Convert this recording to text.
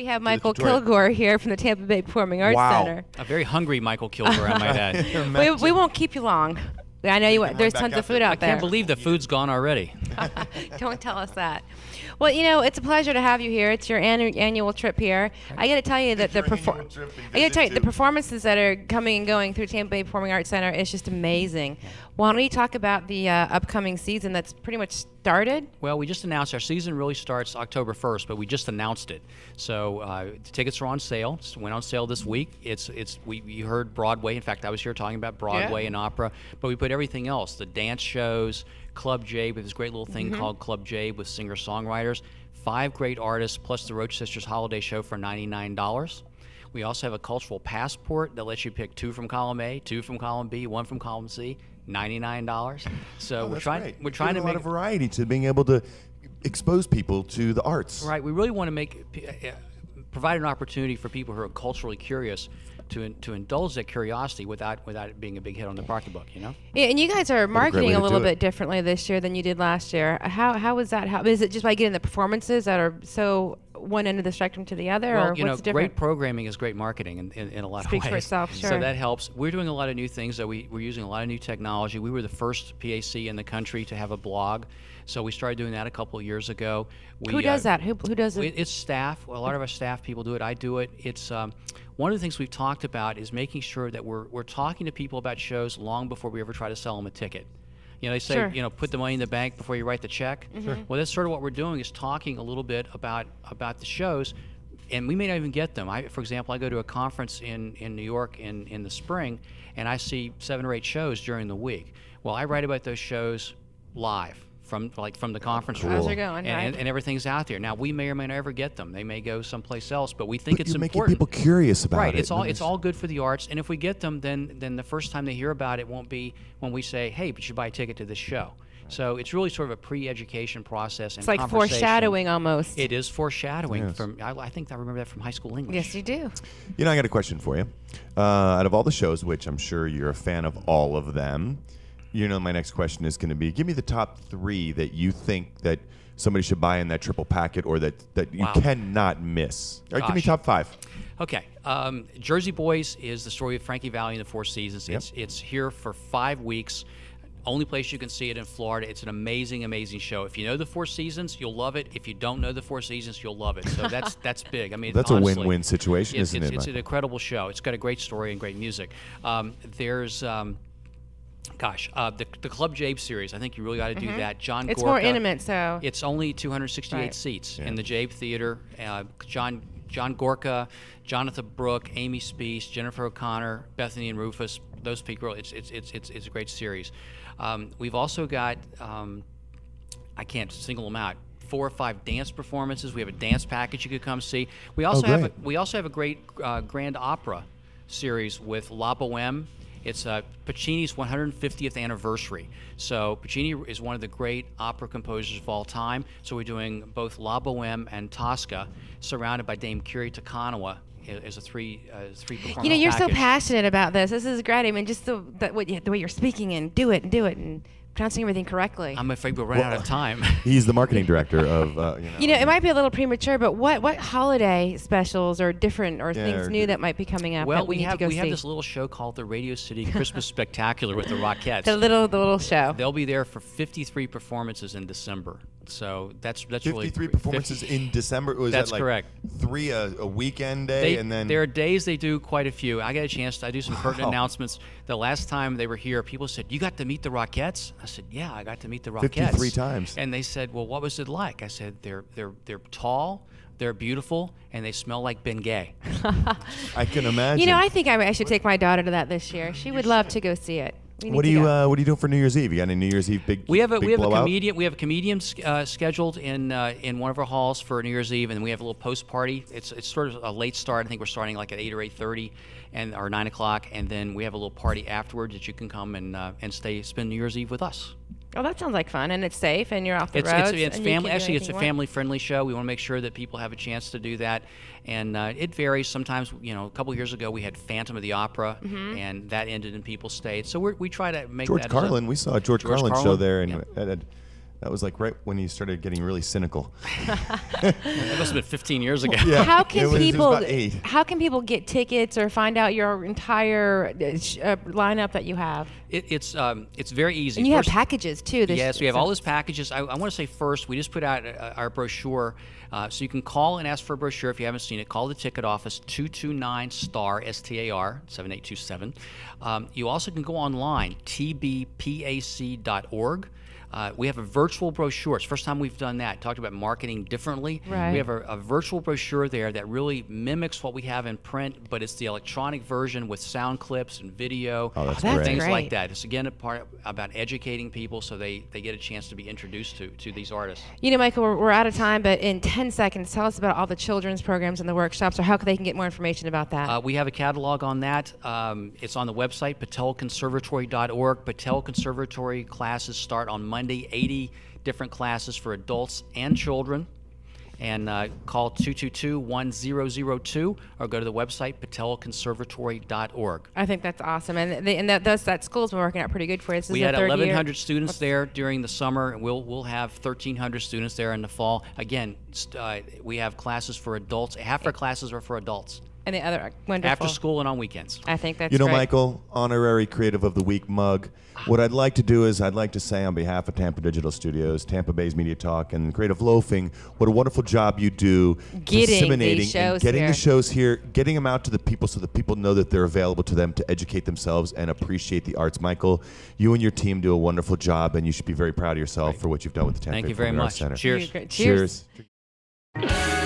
We have Michael Kilgore here from the Tampa Bay Performing Arts Center. A very hungry Michael Kilgore, I might add. We won't keep you long. I know you. There's tons of food out there. I can't believe the food's gone already. Don't tell us that. Well, you know, it's a pleasure to have you here. It's your annual trip here. I got to tell you that the performances that are coming and going through Tampa Bay Performing Arts Center is just amazing. Why don't you talk about the upcoming season that's pretty much started? Well, we just announced our season really starts October 1st, but we just announced it. So the tickets are on sale. It went on sale this week. You heard Broadway. In fact, I was here talking about Broadway and opera, but we put everything else: the dance shows, Club Jabe, with this great little thing called Club Jabe with singer-songwriters, 5 great artists, plus the Roach Sisters Holiday Show for $99. We also have a cultural passport that lets you pick 2 from column A, 2 from column B, 1 from column C, $99. So we're trying to make a lot of variety to being able to expose people to the arts. Right. We really want to provide an opportunity for people who are culturally curious to indulge that curiosity without it being a big hit on the pocketbook, you know? Yeah, and you guys are marketing a little bit differently this year than you did last year. How was that? How is it just by getting the performances that are so one end of the spectrum to the other? Well, or you know, what's different? Great programming is great marketing in a lot of ways. Speaks for itself, sure. So that helps. We're doing a lot of new things. We're using a lot of new technology. We were the first PAC in the country to have a blog. So we started doing that a couple of years ago. Who does that? Who does it? It's staff. Well, a lot of our staff people do it. I do it. It's one of the things we've talked about is making sure that we're talking to people about shows long before we ever try to sell them a ticket. You know, they say, you know, put the money in the bank before you write the check. Well, that's sort of what we're doing, is talking a little bit about the shows, and we may not even get them. For example, I go to a conference in New York in the spring, and I see 7 or 8 shows during the week. Well, I write about those shows live from the conference room. How's it going, right? And everything's out there. Now, we may or may not ever get them. They may go someplace else, but we think it's important. You're making people curious about it. Right. It's all good for the arts, and if we get them, then the first time they hear about it won't be when we say, hey, but you should buy a ticket to this show. So it's really sort of a pre-education process. It's like foreshadowing almost. It is foreshadowing. Yes. I think I remember that from high school English. Yes, you do. You know, I got a question for you. Out of all the shows, which I'm sure you're a fan of all of them, you know, my next question is going to be, give me the top 3 that you think that somebody should buy in that triple packet, or that you cannot miss. All right, give me top 5. Okay. Jersey Boys is the story of Frankie Valli and the Four Seasons. Yep. It's here for 5 weeks. Only place you can see it in Florida. It's an amazing, amazing show. If you know the Four Seasons, you'll love it. If you don't know the Four Seasons, you'll love it. So that's big. I mean, that's honestly, a win-win situation, isn't it? It's an incredible show. It's got a great story and great music. There's the Club Jabe series. I think you really got to do that. John Gorka. It's more intimate, so. It's only 268 seats in the Jabe Theater. John Gorka, Jonathan Brooke, Amy Speece, Jennifer O'Connor, Bethany and Rufus. Those people. It's a great series. We've also got I can't single them out. 4 or 5 dance performances. We have a dance package you could come see. We also have a great grand opera series with La Boheme. It's Puccini's 150th anniversary. So Puccini is one of the great opera composers of all time. So we're doing both La Boheme and Tosca, surrounded by Dame Kyrie Takanawa as a three performance. You know, you're package. so passionate about this. This is great. I mean, just the way you're speaking and do it and pronouncing everything correctly. I'm afraid we'll run out of time. He's the marketing director of. You know, it might be a little premature, but what holiday specials or different or things new that might be coming up? Well, that we need to go see? have this little show called the Radio City Christmas Spectacular with the Rockettes. The little show. They'll be there for 53 performances in December. So that's 53 performances in December. Was that's that like correct. 3 a weekend day, and then there are days they do quite a few. I got a chance to do some curtain announcements. The last time they were here, people said, "You got to meet the Rockettes?" I said, "Yeah, I got to meet the Rockettes." 53 times. And they said, "Well, what was it like?" I said, "They're tall, they're beautiful, and they smell like Bengay." I can imagine. You know, I think I should take my daughter to that this year. She would love to go see it. What are you doing for New Year's Eve? You got any New Year's Eve big? We have a blowout? comedian. We have a comedian scheduled in one of our halls for New Year's Eve, and we have a little post party. It's sort of a late start. I think we're starting like at 8 or 8:30, or 9 o'clock, and then we have a little party afterwards that you can come and spend New Year's Eve with us. Oh, that sounds like fun, and it's safe, and you're off the road. It's family. Actually, it's a family-friendly show. We want to make sure that people have a chance to do that, and it varies. Sometimes, you know, a couple of years ago we had Phantom of the Opera, and that ended and people stayed. So we try to make George that. Carlin. We saw a George Carlin show there, and That was like right when you started getting really cynical. That must have been 15 years ago. Yeah. How can It was people? about 8. How can people get tickets or find out your entire lineup that you have? It's very easy. And you First, have packages too. Yes, we have all those packages. I want to say first, we just put out our brochure, so you can call and ask for a brochure if you haven't seen it. Call the ticket office 229-STAR STAR 7827. You also can go online tbpac.org. We have a virtual brochure. It's the first time we've done that. Talked about marketing differently. Right. We have a virtual brochure there that really mimics what we have in print, but it's the electronic version with sound clips and video, Oh, that's That's great. things great. like that. It's again a part about educating people so they get a chance to be introduced to these artists. You know, Michael, we're out of time, but in 10 seconds, tell us about all the children's programs and the workshops, or how they can get more information about that. We have a catalog on that. It's on the website, patelconservatory.org. Patel Conservatory classes start on Monday, 80 different classes for adults and children. And call 222-1002 or go to the website, patelconservatory.org. I think that's awesome, and that school's been working out pretty good for you. This We is had the third 1,100 year. students there during the summer, and we'll have 1,300 students there in the fall. Again, we have classes for adults. Half our classes are for adults. And the other wonderful. After school and on weekends. I think that's You know, great. Michael, honorary Creative of the Week mug. What I'd like to do is I'd like to say on behalf of Tampa Digital Studios, Tampa Bay's Media Talk, and Creative Loafing, what a wonderful job you do Getting disseminating these shows and getting here. the shows here, getting them out to the people so that people know that they're available to them to educate themselves and appreciate the arts. Michael, you and your team do a wonderful job, and you should be very proud of yourself for what you've done with the Tampa Thank Bay you very Performing Arts much. Center. Cheers. Cheers. Cheers.